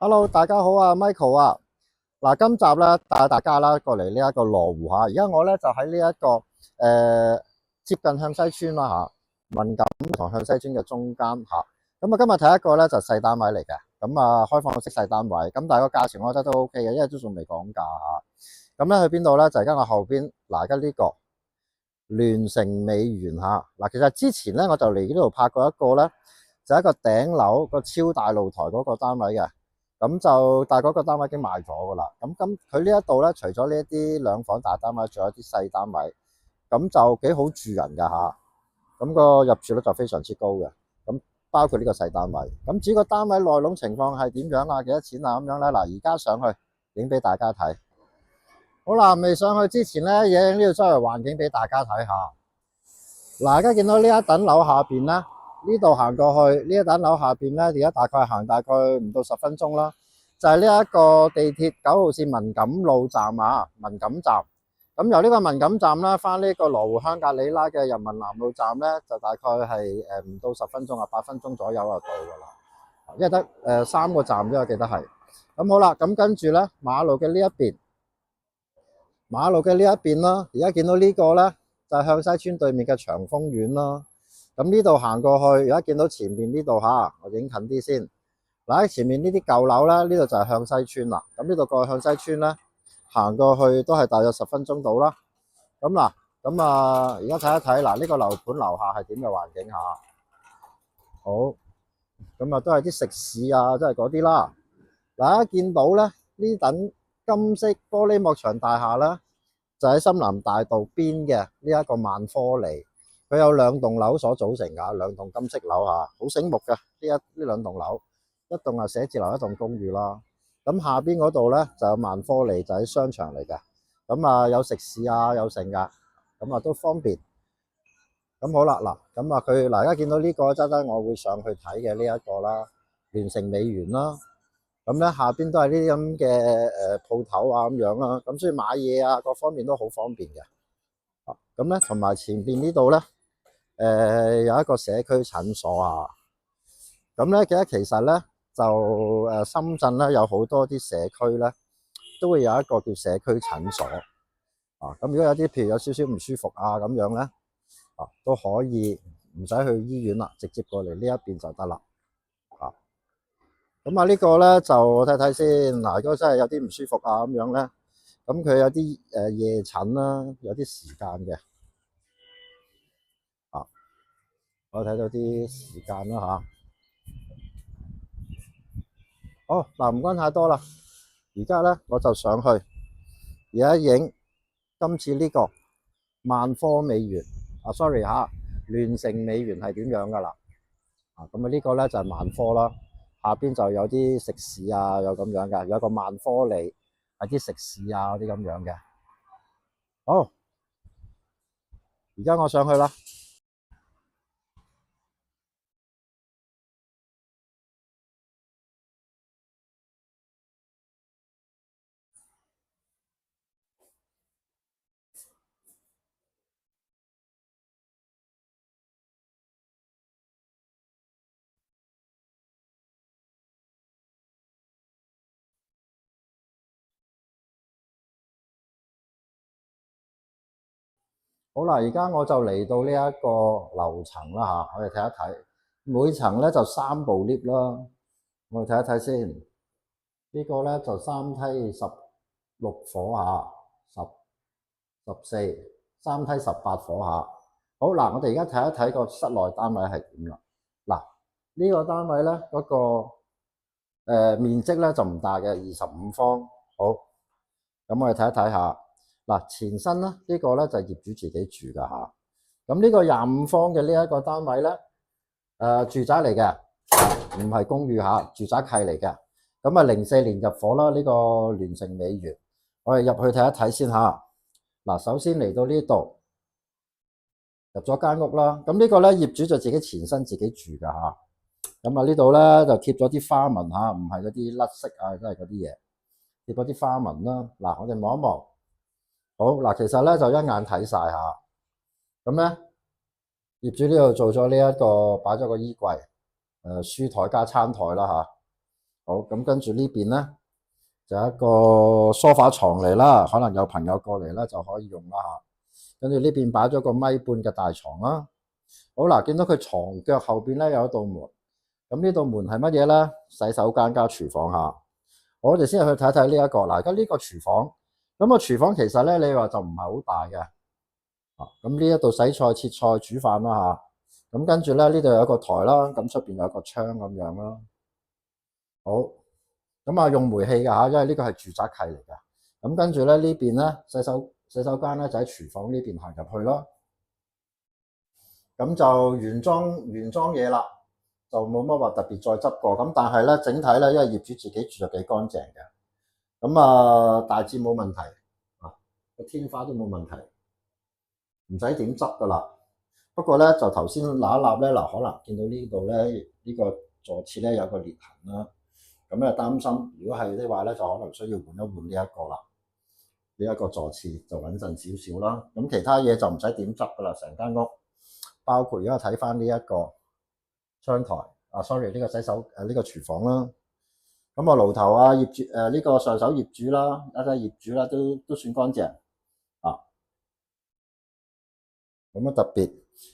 Hello，大家好啊，Michael 啊。嗱，今集咧帶大家啦過嚟呢一個羅湖嚇。而家我咧就喺呢一個接近向西村啦文錦同向西村嘅中間嚇。咁啊，今日睇一個咧就細單位嚟嘅。咁啊，開放式細單位。咁但係個價錢我覺得都 OK 嘅，因為都仲未講價嚇。咁咧去邊度咧？就係跟我後邊嗱，而家呢個聯成美園嚇。嗱，其實之前咧我就嚟呢度拍過一個咧，就係一個頂樓個超大露台嗰個單位嘅。但係嗰個單位已經賣咗噶啦。咁佢呢一度咧，除咗呢一啲兩房大單位，仲有啲細單位，咁就幾好住人噶嚇。咁個入住率就非常之高嘅。咁包括呢個細單位。咁至於個單位內籠情況係點樣啊？幾多錢啊？咁樣咧，嗱，而家上去影俾大家睇。好啦，未上去之前咧，影呢度周圍環境俾大家睇下。嗱，而家見到呢一等樓下邊咧。呢度行過去呢一棟樓下邊咧，而家大概行大概唔到10分鐘啦，就係呢一個地鐵9號線文錦路站啊，文錦站。咁由呢個文錦站啦，翻呢個羅湖香格里拉嘅人民南路站咧，就大概係唔到10分鐘啊，8分鐘左右就到噶啦。因為得3個站啫，我記得係。咁好啦，咁跟住咧馬路嘅呢一邊啦，而家見到呢個咧就係向西村對面嘅長豐苑啦。咁呢度行過去，而家見到前面呢度嚇，我影近啲先。嗱，喺前面呢啲舊樓咧，呢度就係向西村啦。咁呢度過去向西村咧，行過去都係大約10分鐘到啦。咁嗱，而家睇一睇嗱，呢個樓盤樓下係點嘅環境嚇。好，咁啊都係啲食肆啊，即係嗰啲啦。嗱，大家見到咧呢等金色玻璃幕牆大廈咧，就喺深南大道邊嘅呢一個萬科利。佢有2棟樓所組成㗎，2棟金色樓嚇，好醒目嘅呢兩棟樓，一棟係寫字樓，一棟公寓啦。咁下邊嗰度咧就有萬科利，就喺商場嚟嘅。咁啊有食肆啊，有剩㗎，咁啊都方便。咁好啦，嗱，咁啊佢嗱而家見到呢個真係我會上去睇嘅呢一個啦，聯成美園啦。咁咧下邊都係呢啲咁嘅鋪頭啊咁樣啦。咁所以買嘢啊各方面都好方便嘅。咁咧同埋前邊呢度咧。有一個社區診所啊，咁咧其實咧就深圳咧有好多啲社區咧都會有一個叫社區診所啊。咁如果有啲譬如有少少唔舒服啊咁樣咧都可以唔使去醫院啦，直接過嚟呢一邊就得啦啊。咁呢個咧就睇睇先嗱，如果真係有啲唔舒服啊咁樣咧，咁佢有啲夜診啦，有啲時間嘅。我睇到啲時間啦吓。好嗱，唔該太多啦。而家咧我就上去，而家影今次呢個萬科美園sorry 吓，聯成美園係點樣噶啦？咁啊呢個咧就係萬科啦，下邊就有啲食肆啊，有咁樣嘅，有一個萬科利係啲食肆啊嗰啲咁樣嘅。好，而家我上去啦。好啦，而家我就嚟到呢一個樓層啦吓，我哋睇一睇，每層咧就3部 lift 啦，我哋睇一睇先。呢個咧就3梯16伙下14，3梯18伙下。好嗱，我哋而家睇一睇個室內單位係點啦。嗱，呢個單位咧嗰個面積咧就唔大嘅，25方。好，咁我哋睇一睇下。嗱，前身咧呢個咧就係業主自己住噶吓。咁呢個25方嘅呢一個單位咧，住宅嚟嘅，唔係公寓吓，住宅契嚟嘅。咁啊04年入伙啦，呢個聯成美園。我哋入去睇一睇先吓。嗱，首先嚟到呢度，入咗間屋啦。咁呢個咧業主就自己前身自己住噶吓。咁呢度咧就貼咗啲花紋吓，唔係嗰啲甩色啊，都係嗰啲嘢，貼咗啲花紋啦。嗱，我哋望一望。好嗱，其實咧就一眼睇晒吓。咁咧業主呢度做咗呢一個擺咗個衣櫃，書台加餐台啦吓。好，咁跟住呢邊咧就一個梳化床嚟啦，可能有朋友過嚟咧就可以用啦嚇。跟住呢邊擺咗個米半嘅大床啦。好嗱，見到佢床腳後邊咧有一道門，咁呢道門係乜嘢咧？洗手間加廚房嚇。我哋先去睇睇呢一個嗱，而家呢個廚房，咁個廚房其實咧你話就唔係好大嘅，咁呢一度洗菜、切菜、煮飯啦嚇。咁跟住咧呢度有一個台啦，咁出邊有一個窗咁樣啦。好，咁啊用煤氣㗎嚇，因為呢個係住宅契嚟嘅。咁跟住咧呢邊咧洗手間咧就喺廚房呢邊行入去咯。咁就原裝嘢啦，就冇乜話特別再執過。咁但係咧整體咧，因為業主自己住就幾乾淨嘅。咁啊大致冇問題啊，個天花都冇問題，唔使點執噶啦。不過咧就頭先揦一揦咧嗱，可能見到呢度咧呢個座廁咧有個裂痕啦。咁咧擔心，如果係的話咧，就可能需要換一換呢一個啦。呢一個座廁就穩陣少少啦。咁其他嘢就唔使點執噶啦，成間屋。包括而家睇翻呢一個窗台，sorry 呢個洗手呢個廚房啦。咁啊爐頭啊業主呢個上手業主啦，一啲業主啦都算乾淨啊。咁啊特別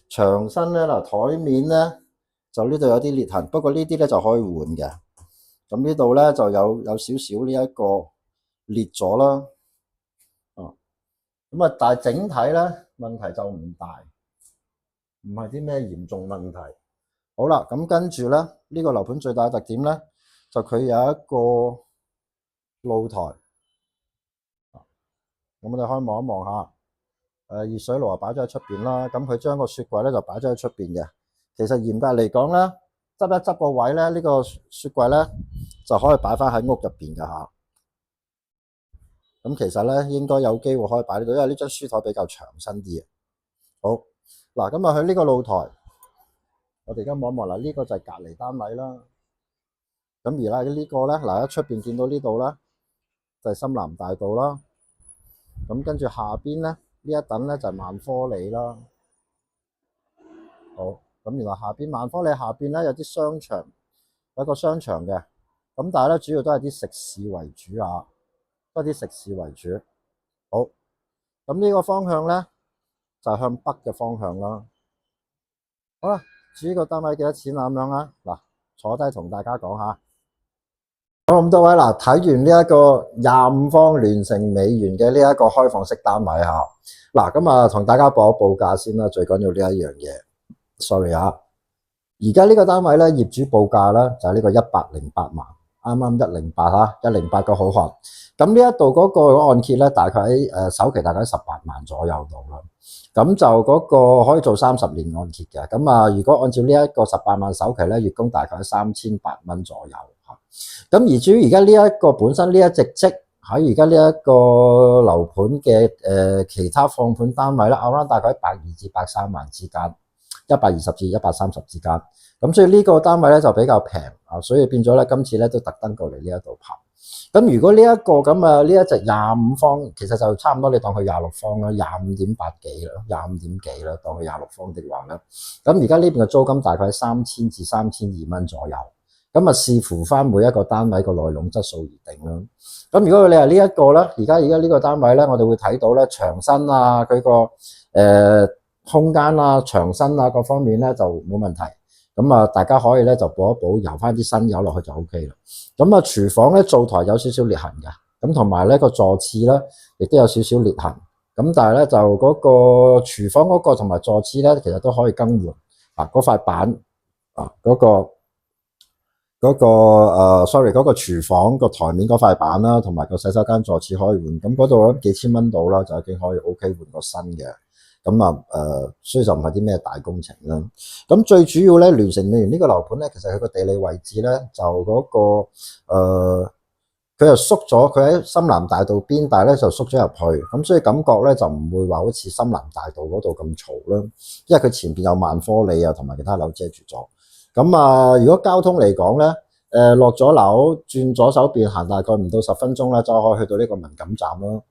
牆身咧嗱，台面咧就呢度有啲裂痕，不過呢啲咧就可以換嘅。咁呢度咧就有少少呢一個裂咗啦。咁啊但係整體咧問題就唔大。唔係啲咩嚴重問題。好啦，咁跟住咧，呢個樓盤最大嘅特點咧，就佢有一個露台。咁我哋可以望一望下。熱水爐啊擺咗喺出邊啦。咁佢將個雪櫃咧就擺咗喺出邊嘅。其實嚴格嚟講咧，執一執個位咧，呢個雪櫃咧就可以擺翻喺屋入邊㗎嚇。咁其實咧應該有機會可以擺呢度，因為呢張書台比較長身啲嘅。好。嗱，咁啊，佢呢個露台，我哋而家望一望啦，呢個就係隔離單位啦。咁而家呢個咧，嗱喺出邊見到呢度啦，就係深南大道啦。咁跟住下邊咧，呢一等咧就係萬科里啦。好，咁原來下邊萬科里下邊咧有啲商場，有一個商場嘅。咁但係咧主要都係啲食肆為主啊，都係啲食肆為主。好，咁呢個方向咧，就係向北嘅方向啦。好啦，至於個單位幾多錢啊？咁樣啊，嗱，坐低同大家講下。好，咁多位嗱，睇完呢一個25方聯城美園嘅呢一個開放式單位嚇，嗱，咁啊同大家報一報價先啦，最緊要呢一樣嘢。Sorry 啊，而家呢個單位咧，業主報價咧就係呢個108萬，啱啱108嚇，108個好漢。咁呢一度嗰個按揭咧，大概喺首期大概18萬左右度啦。咁就嗰個可以做30年按揭嘅。咁啊，如果按照呢一個18萬首期咧，月供大概3800蚊左右嚇。咁而至於而家呢一個本身呢一隻積喺而家呢一個樓盤嘅其他放盤單位啦，around大概120至130萬之間，120至130之間。咁所以呢個單位咧就比較平啊，所以變咗咧今次咧都特登過嚟呢一度拍。咁如果呢一個咁啊，呢一隻25方，其實就差唔多，你當佢26方啦，25.8幾啦，25點幾啦，當佢26方的話咧，咁而家呢邊嘅租金大概3000至3200蚊左右，咁啊視乎翻每一個單位個內容質素而定啦。咁如果你係呢一個咧，而家呢個單位咧，我哋會睇到咧牆身啊，佢個空間啊、牆身啊各方面咧就冇問題。咁啊，大家可以咧就補一補，油翻啲新油落去就 OK 啦。咁啊，廚房咧灶台有少少裂痕嘅，咁同埋咧個座廁咧亦都有少少裂痕。咁但係咧就嗰個廚房嗰個同埋座廁咧，其實都可以更換啊。嗰塊板啊，嗰個廚房個台面嗰塊板啦，同埋個洗手間座廁可以換。咁嗰度幾千蚊到啦，就已經可以 OK 換個新嘅。咁啊，所以就唔係啲咩大工程啦。咁最主要咧，聯城美園呢個樓盤咧，其實佢個地理位置咧，就嗰個佢又縮咗，佢喺深南大道邊，但係咧就縮咗入去，咁所以感覺咧就唔會話好似深南大道嗰度咁嘈啦，因為佢前邊有萬科里啊，同埋其他樓遮住咗。咁啊，如果交通嚟講咧，落咗樓轉左手邊行大概唔到10分鐘咧，就可以去到呢個文錦站啦。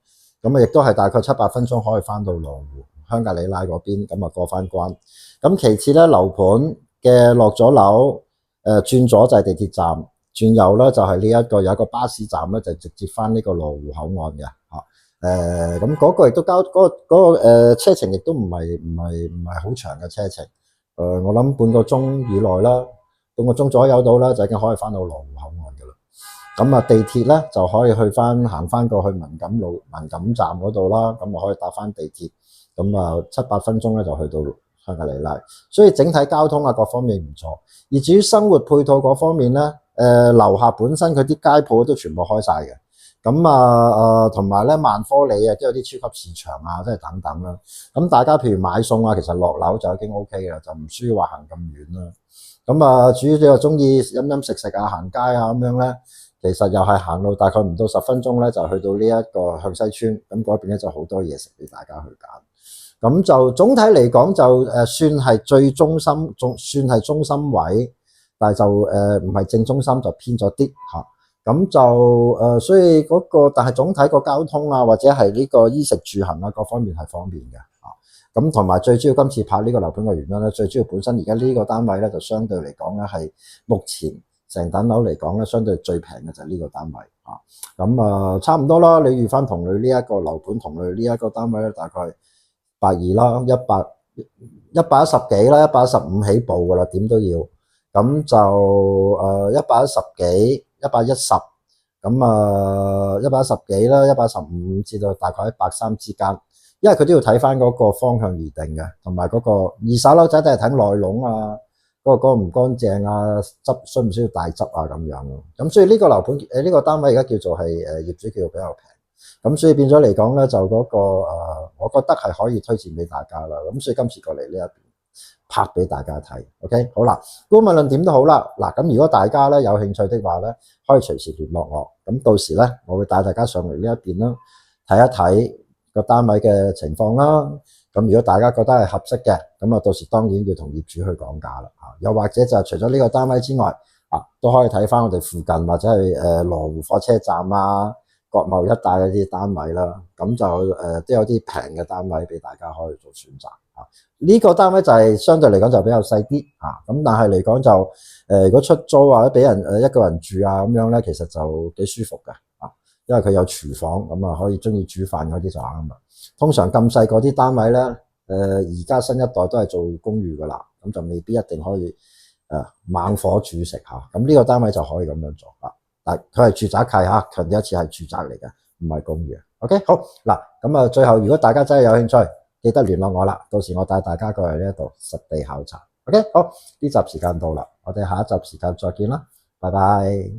咁啊，亦都係大概7-8分鐘可以翻到羅湖香格里拉嗰邊，咁啊過翻關。咁其次咧，樓盤嘅落咗樓，轉左就係地鐵站，轉右咧就係呢一個有一個巴士站咧，就直接翻呢個羅湖口岸嘅嚇。咁嗰個亦都嗰個車程亦都唔係好長嘅車程。我諗半個鐘以內啦，半個鐘左右到啦，就已經可以翻到羅湖口岸嘅啦。咁啊，地鐵咧就可以行翻過去文錦站嗰度啦，咁啊可以搭翻地鐵，咁啊7-8分鐘咧就去到香格里拉，所以整體交通啊各方面唔錯。而至於生活配套嗰方面咧，樓下本身佢啲街鋪都全部開晒嘅，咁同埋咧萬科里啊都有啲超級市場啊，即係等等啦。咁大家譬如買餸啊，其實落樓就已經 OK 嘅啦，就唔需要話行咁遠啦。咁啊，至於你又中意飲食啊、行街啊咁樣咧，其實又係行路大概唔到10分鐘咧，就去到呢一個向西村，咁嗰邊咧就好多嘢食俾大家去揀。咁就總體嚟講就算係最中心，算係中心位，但係就唔係正中心，就偏咗啲嚇。咁就所以嗰個，但係總體個交通啊，或者係呢個衣食住行啊，各方面係方便嘅嚇。咁同埋最主要今次拍呢個樓盤嘅原因咧，最主要本身而家呢個單位咧就相對嚟講咧係目前成棟樓嚟講咧相對最平嘅就係呢個單位啊。咁差唔多啦，你預翻同類呢一個樓盤同類呢一個單位咧，大概120啦，110幾啦，115起步噶啦，點都要。咁就110幾，110，咁110幾啦，115至到大概喺130之間，因為佢都要睇翻嗰個方向而定嘅，同埋嗰個二手樓仔都係睇內籠啊，嗰個乾唔乾淨啊，需唔需要大執啊咁樣咯。咁所以呢個樓盤呢個單位而家叫做係業主叫做比較平，咁所以變咗嚟講咧就嗰個我覺得係可以推薦俾大家啦。咁所以今次過嚟呢一邊拍俾大家睇 ，OK 好啦。無論點都好啦，嗱咁如果大家咧有興趣的話咧，可以隨時聯絡我，咁到時咧我會帶大家上嚟呢一邊啦，睇一睇個單位嘅情況啦。咁如果大家覺得係合適嘅，咁啊到時當然要同業主去講價啦。又或者就除咗呢個單位之外，都可以睇翻我哋附近或者係羅湖火車站啊、國貿一帶嗰啲單位啦。咁就都有啲平嘅單位俾大家可以做選擇。呢個單位就係相對嚟講就比較細啲咁，但係嚟講就如果出租或者俾人一個人住啊咁樣咧，其實就幾舒服嘅因為佢有廚房，咁啊可以中意煮飯嗰啲就啱啦。通常咁細嗰啲單位咧，而家新一代都係做公寓噶啦，咁就未必一定可以猛火煮食咁呢個單位就可以咁樣做但佢係住宅契強調一次係住宅嚟嘅，唔係公寓。OK 好嗱，咁最後如果大家真係有興趣，記得聯絡我啦，到時我帶大家過嚟呢一度實地考察。OK 好，呢集時間到啦，我哋下一集時間再見啦，拜拜。